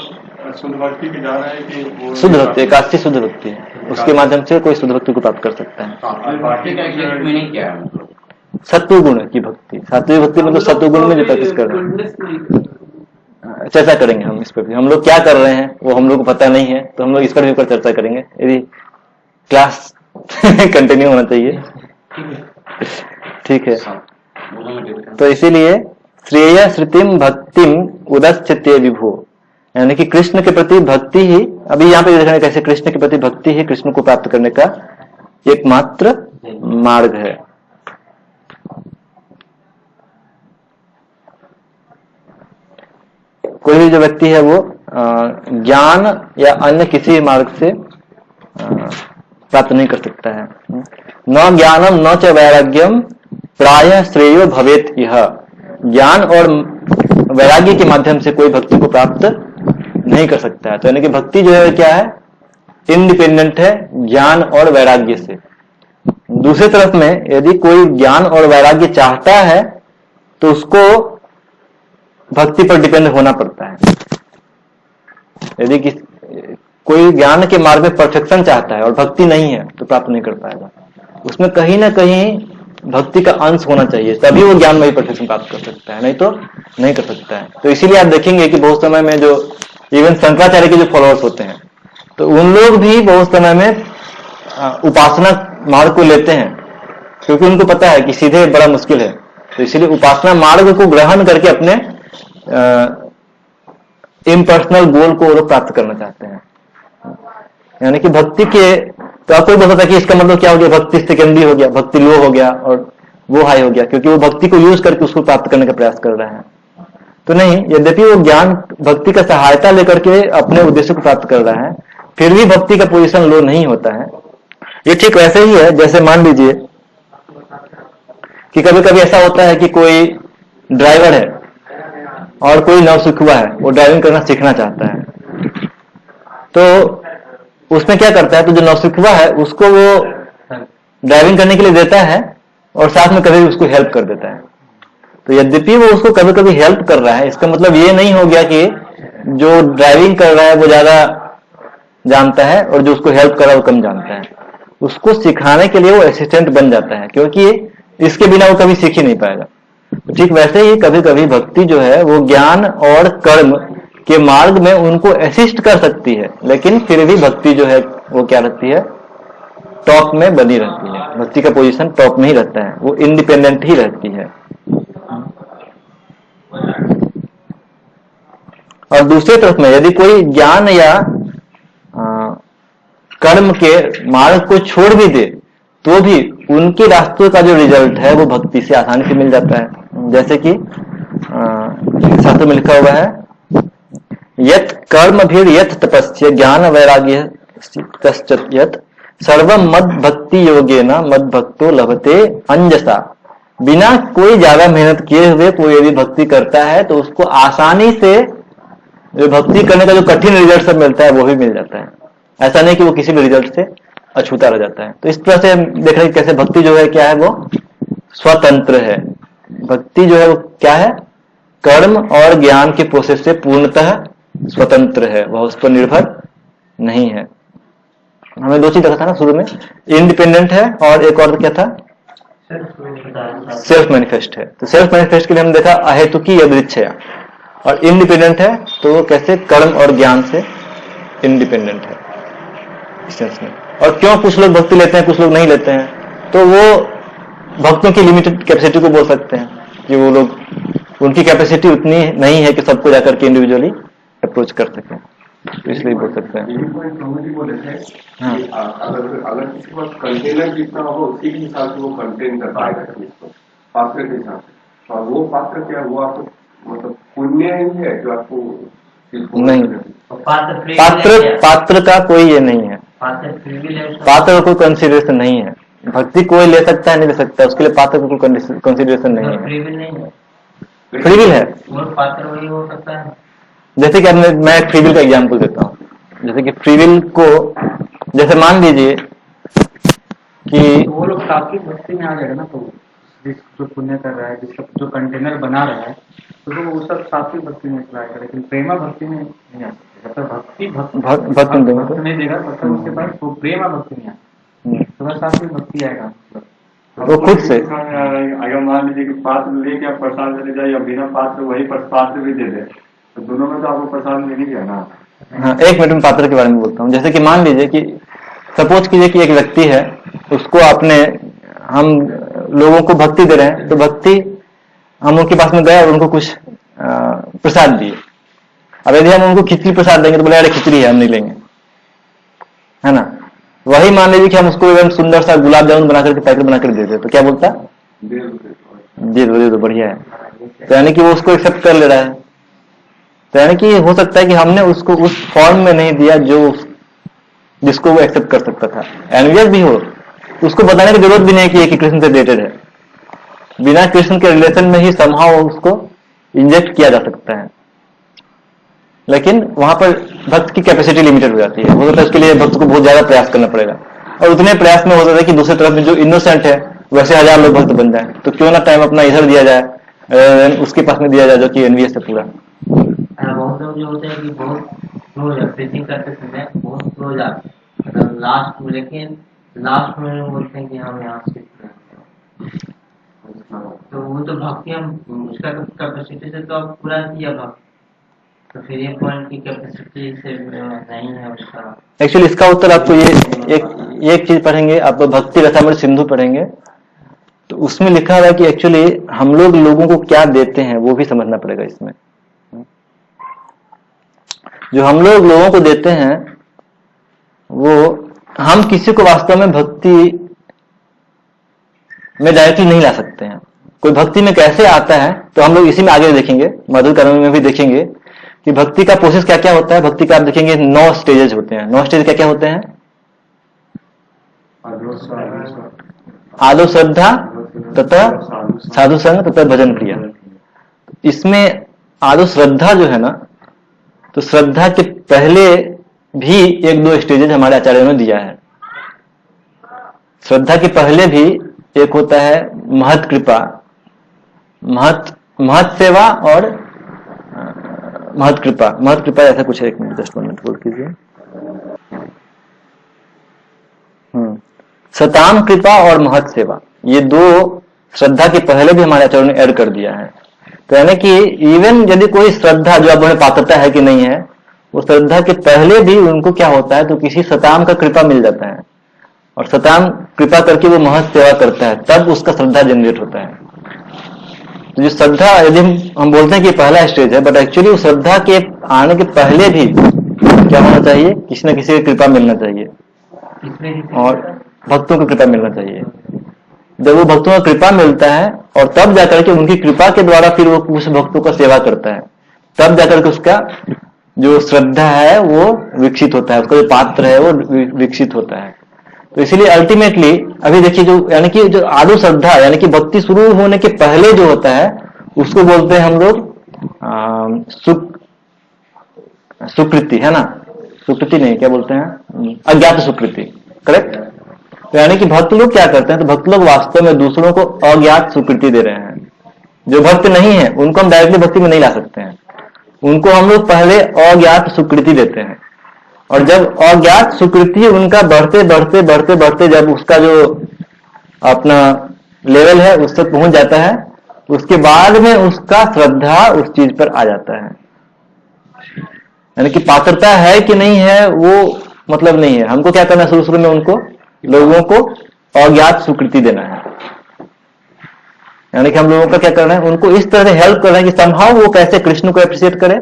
शुद्ध भक्ति के जा रहा है कि वो शुद्ध भक्ति, एकादशी शुद्ध भक्ति है, उसके माध्यम से कोई शुद्ध भक्ति को प्राप्त कर सकता है। भक्ति का एग्जैक्ट मीनिंग क्या है? सत्व गुण की भक्ति, सात्विक भक्ति मतलब सत्व गुण में जो प्रैक्टिस कर रहे हैं। चर्चा करेंगे हम इस पर भी, हम लोग क्या कर रहे हैं वो हम लोग को पता नहीं है, तो हम लोग इस पर भी चर्चा करेंगे यदि क्लास कंटिन्यू होना चाहिए। ठीक है, तो इसीलिए श्रेय श्रुतिम भक्तिम उदस्यते विभो, यानी कि कृष्ण के प्रति भक्ति ही, अभी यहाँ पे देखना कैसे कृष्ण के प्रति भक्ति ही कृष्ण को प्राप्त करने का एकमात्र मार्ग है। कोई भी जो व्यक्ति है वो ज्ञान या अन्य किसी मार्ग से प्राप्त नहीं कर सकता है। न ज्ञानम न च वैराग्यम प्रायः श्रेयो भवेत यह। ज्ञान और वैराग्य के माध्यम से कोई भक्ति को प्राप्त नहीं कर सकता है। तो यानी कि भक्ति जो है क्या है, इंडिपेंडेंट है ज्ञान और वैराग्य से। दूसरी तरफ में यदि कोई ज्ञान और वैराग्य चाहता है तो उसको भक्ति पर डिपेंड होना पड़ता है। यदि कोई ज्ञान के मार्ग में परफेक्शन चाहता है और भक्ति नहीं है तो प्राप्त नहीं कर पाएगा। उसमें कहीं ना कहीं भक्ति का अंश होना चाहिए, तभी वो ज्ञान में परफेक्शन प्राप्त कर सकता है, नहीं तो नहीं कर सकता है। तो इसीलिए आप देखेंगे कि बहुत समय में जो इवन शंकराचार्य के जो फॉलोअर्स होते हैं तो उन लोग भी बहुत समय में उपासना मार्ग को लेते हैं, क्योंकि उनको पता है कि सीधे बड़ा मुश्किल है। तो इसीलिए उपासना मार्ग को ग्रहण करके अपने इम्पर्सनल गोल को वो लोग प्राप्त करना चाहते हैं। यानी कि भक्ति के तो कोई बोल सकता है कि इसका मतलब क्या हो गया, भक्ति सेकेंडरी हो गया, भक्ति लो हो गया और वो हाई हो गया, क्योंकि वो भक्ति को यूज करके उसको प्राप्त करने का प्रयास कर रहे हैं। तो नहीं, यद्यपि वो ज्ञान भक्ति का सहायता लेकर के अपने उद्देश्य को प्राप्त कर रहा है, फिर भी भक्ति का पोजीशन लो नहीं होता है। ये ठीक वैसे ही है जैसे मान लीजिए कि कभी कभी ऐसा होता है कि कोई ड्राइवर है और कोई नवसिखुआ है, वो ड्राइविंग करना सीखना चाहता है। तो उसमें क्या करता है, तो जो नवसिखुआ है उसको वो ड्राइविंग करने के लिए देता है और साथ में कभी उसको हेल्प कर देता है। तो यद्यपि वो उसको कभी कभी हेल्प कर रहा है, इसका मतलब ये नहीं हो गया कि जो ड्राइविंग कर रहा है वो ज्यादा जानता है और जो उसको हेल्प कर रहा है वो कम जानता है। उसको सिखाने के लिए वो असिस्टेंट बन जाता है, क्योंकि इसके बिना वो कभी सीख ही नहीं पाएगा। तो ठीक वैसे ही कभी कभी भक्ति जो है वो ज्ञान और कर्म के मार्ग में उनको असिस्ट कर सकती है, लेकिन फिर भी भक्ति जो है वो क्या रहती है, टॉप में बनी रहती है। भक्ति का पोजीशन टॉप में ही रहता है, वो इंडिपेंडेंट ही रहती है। और दूसरी तरफ में यदि कोई ज्ञान या कर्म के मार्ग को छोड़ भी दे तो भी उनके रास्तों का जो रिजल्ट है वो भक्ति से आसानी से मिल जाता है। जैसे कि शास्त्र में लिखा हुआ है, यत कर्म भी यत तपस्या ज्ञान वैराग्य कश्चित् यत सर्वम मद भक्ति योगेन मद भक्तो लभते अंजसा। बिना कोई ज्यादा मेहनत किए हुए कोई यदि भक्ति करता है तो उसको आसानी से जो भक्ति करने का जो कठिन रिजल्ट सब मिलता है वो भी मिल जाता है। ऐसा नहीं कि वो किसी भी रिजल्ट से अछूता रह जाता है। तो इस तरह से देख रहे हैं कैसे भक्ति जो है क्या है, वो स्वतंत्र है। भक्ति जो है वो क्या है, कर्म और ज्ञान के प्रोसेस से पूर्णतः स्वतंत्र है, वह उस पर निर्भर नहीं है। हमें दो चीज देखा था ना शुरू में, इंडिपेंडेंट है और एक और क्या था, सेल्फ मैनिफेस्ट है। तो सेल्फ मैनिफेस्ट के लिए हम देखा अहेतुकी यदृच्छया, और इंडिपेंडेंट है तो वो कैसे कर्म और ज्ञान से इंडिपेंडेंट है इस सेंस में। और क्यों कुछ लोग भक्ति लेते हैं कुछ लोग नहीं लेते हैं, तो वो भक्तों की लिमिटेड कैपेसिटी को बोल सकते हैं कि वो लोग, उनकी कैपेसिटी उतनी नहीं है कि सबको जाकर के इंडिविजुअली अप्रोच कर सकें, तो इसलिए बोल सकते हैं। यही पॉइंट प्रभु बोले थे कि अगर किसी के पास कंटेनर जितना होगा उसी के हिसाब से वो कंटेन कर पाएगा इसको, पात्र के हिसाब से। और वो पात्र क्या, वो आपको मतलब पुण्य ही है जो आपको नहीं, पात्र का कोई ये नहीं है, पात्र का कोई कंसिडरेशन नहीं है। भक्ति कोई ले सकता है नहीं ले सकता, उसके लिए पात्र का कोई कंसिडरेशन नहीं है। फ्री विल है, पात्र वही हो सकता है। जैसे कि मैं एक फ्री विल का एग्जाम्पल देता हूँ। जैसे कि फ्री विल को, जैसे मान लीजिए कि तो वो लोग काफी भक्ति में आ जाएगा ना, तो जो पुण्य कर रहा है, जिसका जो कंटेनर बना रहा है, तो वो सब सात्विक भक्ति में चलाएगा, लेकिन प्रेमा भक्ति में नहीं आ सकता। जब तक भक्ति नहीं देगा तब तक उसके पास वो प्रेमा भक्ति नहीं आती, तो वह सात्विक भक्ति आएगा। वो खुद से अगर मान लीजिए कि पात्र लेके आप प्रसाद लेने जाए या बिना पात्र वही पात्र भी दे दे, तो दोनों में तो आपको प्रसाद मिल ही गया ना। हाँ, एक मिनट में पात्र के बारे में बोलता हूँ। जैसे कि मान लीजिए कि सपोज कीजिए कि एक व्यक्ति है, उसको आपने, हम लोगों को भक्ति दे रहे हैं, तो भक्ति हम उनके पास में गए और उनको कुछ प्रसाद दिए। अब यदि हम उनको खिचड़ी प्रसाद देंगे तो बोले अरे खिचड़ी है हम नहीं लेंगे, है ना। वही मान लीजिए कि हम उसको एकदम सुंदर सा गुलाब जामुन बना करके पैकेट बना कर दे दे, तो क्या बोलता, दे दो बढ़िया है। तो यानी कि वो उसको एक्सेप्ट कर ले रहा है। तो यानी कि हो सकता है कि हमने उसको उस फॉर्म में नहीं दिया जिसको वो एक्सेप्ट कर सकता था। एनवियस भी हो, उसको बताने की जरूरत भी नहीं कि ये कृष्ण से रिलेटेड है, बिना कृष्ण के रिलेशन में ही समहाउ उसको इंजेक्ट किया जा सकता है। लेकिन वहां पर भक्त की कैपेसिटी लिमिटेड हो जाती है, हो सकता है उसके लिए भक्त को बहुत ज्यादा प्रयास करना पड़ेगा, और उतने प्रयास में हो सकता है कि दूसरी तरफ में जो इनोसेंट है वैसे 1000 लोग भक्त बन जाए। तो क्यों ना टाइम अपना इधर दिया जाए, उसके पास में दिया जाए जो कि एनवीएस है पूरा। बहुत लोग जो होते हैं कि बहुत क्लोज है, प्रीचिंग करते समय बहुत क्लोज आते हैं लास्ट में, लेकिन लास्ट में बोलते हैं कि हम यहाँ से तो वो तो भक्ति हम उसका कैपेसिटी से तो अब पूरा किया भक्त, तो फिर ये पॉइंट की कैपेसिटी से नहीं है उसका। एक्चुअली इसका उत्तर आपको ये एक चीज पढ़ेंगे, आप भक्ति रसामृत सिंधु पढ़ेंगे तो उसमें लिखा हुआ है कि एक्चुअली हम लोग लोगों को क्या देते हैं वो भी समझना पड़ेगा इसमें। जो हम लोग लोगों को देते हैं वो हम किसी को वास्तव में भक्ति में डायरेक्टली नहीं ला सकते हैं। कोई भक्ति में कैसे आता है तो हम लोग इसी में आगे देखेंगे, मधुर कर्म में भी देखेंगे कि भक्ति का प्रोसेस क्या क्या होता है। भक्ति का आप देखेंगे 9 स्टेजेस होते हैं। 9 स्टेज क्या क्या होते हैं? आदो श्रद्धा तथा साधु संग तथा भजन क्रिया। इसमें आदो श्रद्धा जो है ना, तो श्रद्धा के पहले भी 1-2 स्टेजेस हमारे आचार्यों ने दिया है। श्रद्धा के पहले भी एक होता है महत कृपा, महत सेवा और महत कृपा ऐसा कुछ है। एक मिनट, जस्ट 1 मिनट होल्ड कीजिए। सताम कृपा और महत सेवा, ये 2 श्रद्धा के पहले भी हमारे आचार्यों ने ऐड कर दिया है। तो यानी कि इवन यदि कोई श्रद्धा जो अब उन्हें पात्रता है कि नहीं है, वो श्रद्धा के पहले भी उनको क्या होता है तो किसी सताम का कृपा मिल जाता है, और सताम कृपा करके वो महत सेवा करता है, तब उसका श्रद्धा जनरेट होता है। तो जो श्रद्धा यदि हम बोलते हैं कि पहला स्टेज है, बट एक्चुअली उस श्रद्धा के आने के पहले भी क्या होना चाहिए? किसी न किसी की कृपा मिलना चाहिए और भक्तों की कृपा मिलना चाहिए। जब वो भक्तों का कृपा मिलता है और तब जाकर के उनकी कृपा के द्वारा फिर वो उस भक्तों का सेवा करता है, तब जाकर के उसका जो श्रद्धा है वो विकसित होता है, उसका जो पात्र है वो विकसित होता है। तो इसीलिए अल्टीमेटली अभी देखिए जो यानी कि जो आदो श्रद्धा यानी कि भक्ति शुरू होने के पहले जो होता है उसको बोलते हैं हम लोग सुकृति, है ना? सुकृति नहीं, क्या बोलते हैं? अज्ञात सुकृति, करेक्ट? तो यानी कि भक्त लोग क्या करते हैं, तो भक्त लोग वास्तव में दूसरों को अज्ञात सुकृति दे रहे हैं। जो भक्त नहीं है उनको हम डायरेक्टली भक्ति में नहीं ला सकते हैं, उनको हम लोग पहले अज्ञात सुकृति देते हैं, और जब अज्ञात सुकृति उनका बढ़ते जब उसका जो अपना लेवल है उस तक पहुंच जाता है, उसके बाद में उसका श्रद्धा उस चीज पर आ जाता है। यानी कि पात्रता है कि नहीं है वो मतलब नहीं है। हमको क्या करना है, शुरू में उनको लोगों को अज्ञात स्वीकृति देना है। यानी कि हम लोगों का क्या करना है, उनको इस तरह से हेल्प करना है कि समहाउ वो कैसे कृष्ण को एप्रिशिएट करे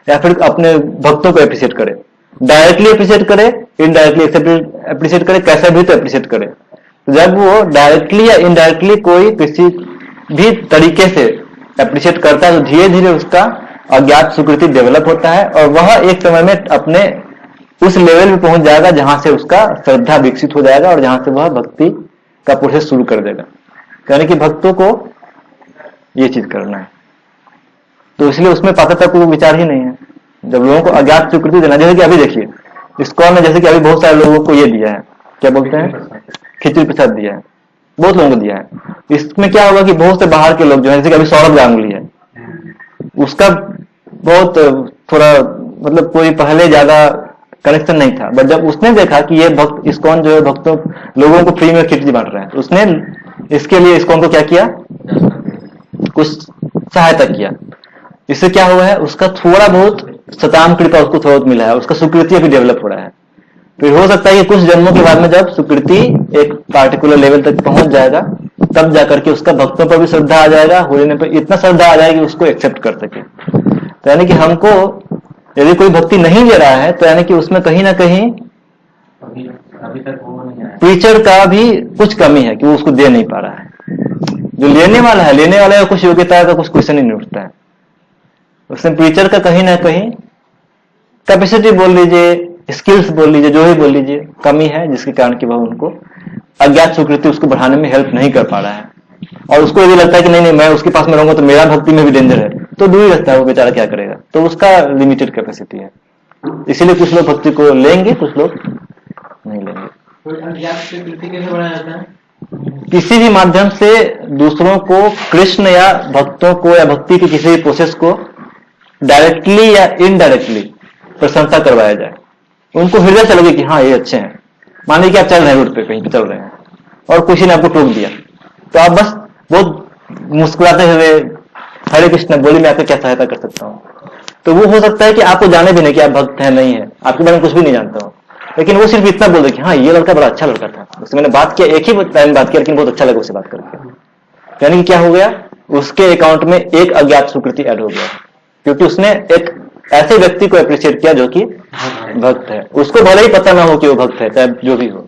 या फिर अपने भक्तों को एप्रिशिएट करे, डायरेक्टली एप्रिशिएट करे, इनडायरेक्टली एप्रिशिएट करे, कैसे भी तो एप्रिशिएट करे। तो जब वो डायरेक्टली या इनडायरेक्टली कोई किसी भी तरीके से एप्रिशिएट करता है तो धीरे धीरे उसका अज्ञात स्वीकृति डेवलप होता है और वह एक समय में अपने उस लेवल में पहुंच जाएगा जहां से उसका श्रद्धा विकसित हो जाएगा और जहां से वह भक्ति का प्रोसेस शुरू कर देगा। यानी कि भक्तों को ये चीज करना है, तो इसलिए उसमें पात्रता को विचार ही नहीं है। जब लोगों को अज्ञात स्वीकृति देना, जैसे कि अभी देखिए इस्कॉन ने जैसे कि अभी बहुत सारे लोगों को ये दिया है, क्या बोलते हैं, खिचड़ी प्रसाद दिया है, बहुत लोगों को दिया है। इसमें क्या होगा कि बहुत से बाहर के लोग जो है, जैसे कि अभी सौरभ गांगुली है, उसका बहुत थोड़ा मतलब कोई पहले ज्यादा कनेक्शन नहीं था, बट जब उसने देखा कि ये भक्त इस्कॉन जो है भक्तों लोगों को फ्री में खिचड़ी बांट रहे हैं, तो उसने इसके लिए इस्कॉन को क्या किया, कुछ सहायता किया। इससे क्या हुआ है, उसका थोड़ा बहुत सताम कृपा उसको थोड़ा बहुत मिला है, उसका स्वीकृति भी डेवलप हो रहा है। फिर हो सकता है कि कुछ जन्मों के बाद में जब स्वीकृति एक पार्टिकुलर लेवल तक पहुंच जाएगा तब जाकर के उसका भक्तों पर भी श्रद्धा आ जाएगा, होने पर इतना श्रद्धा आ जाएगी उसको एक्सेप्ट कर सके। तो यानी कि हमको यदि कोई भक्ति नहीं ले रहा है तो यानी कि उसमें कहीं ना कहीं अभी तक वो नहीं आया, टीचर का भी कुछ कमी है कि वो उसको दे नहीं पा रहा है। जो लेने वाला है, लेने वाले का कुछ योग्यता का कुछ क्वेश्चन ही नहीं उठता है। उसमें प्रीचर का कहीं ना कहीं कैपेसिटी बोल लीजिए, स्किल्स बोल लीजिए, जो भी बोल लीजिए, कमी है, जिसके कारण कि वह उनको अज्ञात स्वीकृति उसको बढ़ाने में हेल्प नहीं कर पा रहा है। और उसको यदि लगता है कि नहीं मैं उसके पास में रहूंगा तो मेरा भक्ति में भी डेंजर है, तो दूर ही रहता है, वो बेचारा क्या करेगा। तो उसका लिमिटेड कैपेसिटी है, इसीलिए कुछ लोग भक्ति को लेंगे, कुछ लोग नहीं लेंगे। अज्ञात स्वीकृति कैसे बढ़ाया जाता है? किसी भी माध्यम से दूसरों को कृष्ण या भक्तों को या भक्ति की किसी भी प्रोसेस को डायरेक्टली या इनडायरेक्टली प्रशंसा करवाया जाए, उनको हृदय से लगे कि हाँ ये अच्छे हैं। मान लीजिए कि आप चल रहे हैं रोड पे, कहीं पे चल रहे हैं और किसी ने आपको टोक दिया, तो आप बस बहुत मुस्कुराते हुए हरे कृष्ण बोली मैं आपको क्या सहायता कर सकता हूँ। तो वो हो सकता है कि आपको जाने भी नहीं कि आप भक्त हैं नहीं है, आपके बारे में कुछ भी नहीं जानता हूँ, लेकिन वो सिर्फ इतना बोल दे कि हाँ ये लड़का बड़ा अच्छा लड़का था, उससे मैंने बात किया, एक ही टाइम बात किया, लेकिन बहुत अच्छा लगा उससे बात करके। यानी कि क्या हो गया, उसके अकाउंट में एक अज्ञात स्वीकृति ऐड हो गया, क्योंकि उसने एक ऐसे व्यक्ति को अप्रिशिएट किया जो कि भक्त है। उसको भले ही पता ना हो कि वो भक्त है, चाहे जो भी हो।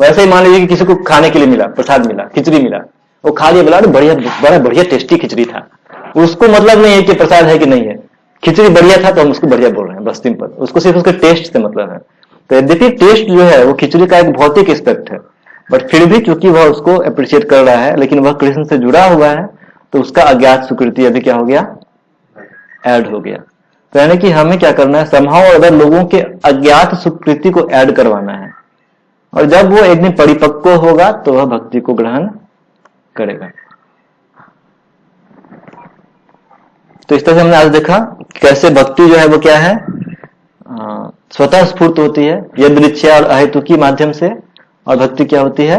वैसे ही मान लीजिए कि किसी को खाने के लिए मिला, प्रसाद मिला, खिचड़ी मिला, वो खा लिया, बोला बढ़िया, बड़ा बढ़िया टेस्टी खिचड़ी था। उसको मतलब नहीं है कि प्रसाद है कि नहीं है, खिचड़ी बढ़िया था तो हम उसको बढ़िया बोल रहे हैं, बस सिंपल। उसको सिर्फ उसके टेस्ट से मतलब है। तो यद्यपि टेस्ट जो है वो खिचड़ी का एक भौतिक एस्पेक्ट है, बट फिर भी चूंकि वह उसको अप्रिशिएट कर रहा है, लेकिन वह कृष्ण से जुड़ा हुआ है, तो उसका अज्ञात स्वीकृति अभी क्या हो गया, ऐड हो गया। तो यानी कि हमें क्या करना है, समहाउ अगर लोगों के अज्ञात स्वीकृति को ऐड करवाना है, और जब वो एक दिन परिपक्व होगा तो वह भक्ति को ग्रहण करेगा। तो इस तरह से हमने आज देखा कैसे भक्ति जो है वो क्या है, स्वतः स्फूर्त होती है, यदृच्छा और अहेतुकी माध्यम से, और भक्ति क्या होती है,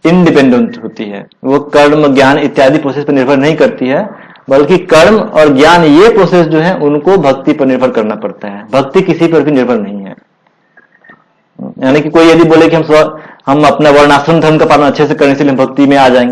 इंडिपेंडेंट होती है। वो कर्म ज्ञान इत्यादि प्रोसेस पर निर्भर नहीं करती है, बल्कि कर्म और ज्ञान ये प्रोसेस जो है उनको भक्ति पर निर्भर करना पड़ता है, भक्ति किसी पर भी निर्भर नहीं है। यानी कि कोई यदि बोले कि हम अपना वर्णाश्रम धर्म का पालन अच्छे से करने से हम भक्ति में आ जाएंगे,